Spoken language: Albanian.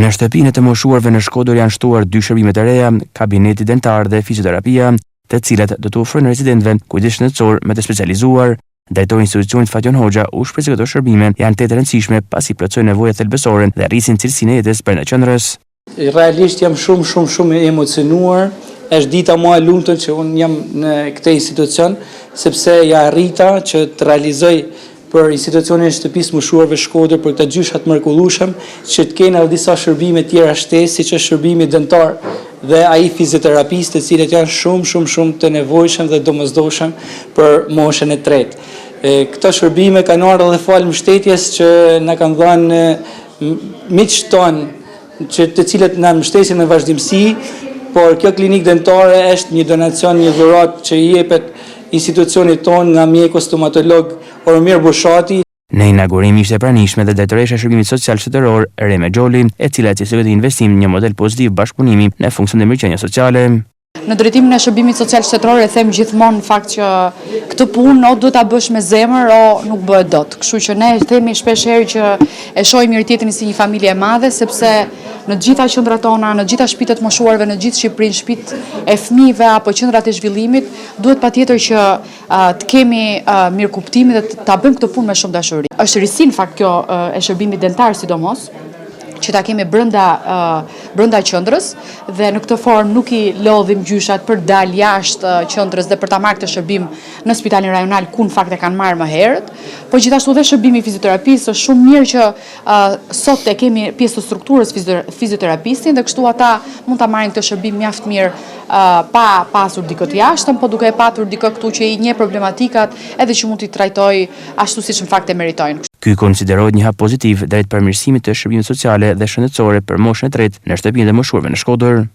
Në shtëpinë të moshuarve në Shkodër janë shtuar 2 shërbime të reja, kabineti dentar dhe fizioterapia, të cilat do të ofrojnë rezidentëve kujdes shëndetësor me të specializuar. Drejtori i institucionit Fatjon Hoxha u shpreh se këto shërbime janë të rëndësishme pasi plotësojnë nevojat thelbësore dhe rrisin cilësinë e jetës brenda qendrës. Realisht jam shumë emocionuar. Është dita më e lumtur që unë jam në këtë institucion, sepse ja arrita që të realizoj për institucionin e shtëpisë moshuarve Shkodër, për këta gjyshat mrekullueshëm, që të kenë edhe disa shërbime tjera shtesë, siç është shërbimi dentar dhe ai fizioterapist, të cilët janë shumë të nevojshëm dhe domosdoshëm për moshën e tretë. Këto shërbime kanë ardhur edhe falë mbështetjes që na kanë dhënë miqtë tonë, të cilët na mbështesin në vazhdimsi, por kjo klinikë dentare është një donacion, një dhuratë që i jepet institucionit tonë nga mjeku stomatolog Ormir Bushati. Në inaugurim ishte pranishme dhe drejtoresha e Shërbimit Social Shtetëror Reme Xholi, e cila cilësoi investim një model pozitiv bashkëpunimi në funksion të mirëqenies sociale. Në drejtimin e Shërbimit Social Shtetëror e them gjithmonë në fakt që këtë punë o duhet ta bësh me zemër o nuk bëhet dot. Kështu që ne themi shpesh herë që e shohim njëri tjetrin si një familje e madhe, sepse në të gjitha qendrat tona, në të gjitha shtëpitë të moshuarve, në gjithë Shqipërinë, shtëpitë e fëmijëve apo qendrat e zhvillimit, duhet patjetër që të kemi mirëkuptim dhe ta bëjmë këtë punë me shumë dashuri. Është risi në fakt kjo e shërbimit dentar sidomos, që ta kemi brenda qendrës dhe në këtë formë nuk i lodhim gjyshat për dal jashtë qendrës dhe për ta marrë këtë shërbim në spitalin rajonal ku në fakt e kanë marrë më herët, por gjithashtu dhe shërbimi fizioterapisë është shumë mirë që sot e kemi pjesë të strukturës fizioterapistin dhe kështu ata mund ta marrin këtë shërbim mjaft mirë pa pasur dikë të jashtëm, po duke e patur dikë këtu që i njeh problematikat edhe që mund t'i trajtojë ashtu siç në fakt e meritojnë. Ky konsiderohet një hap pozitiv drejt përmirësimit të shërbimeve sociale dhe shëndetësore për moshën e tretë në shtëpinë e moshuarve në Shkodër.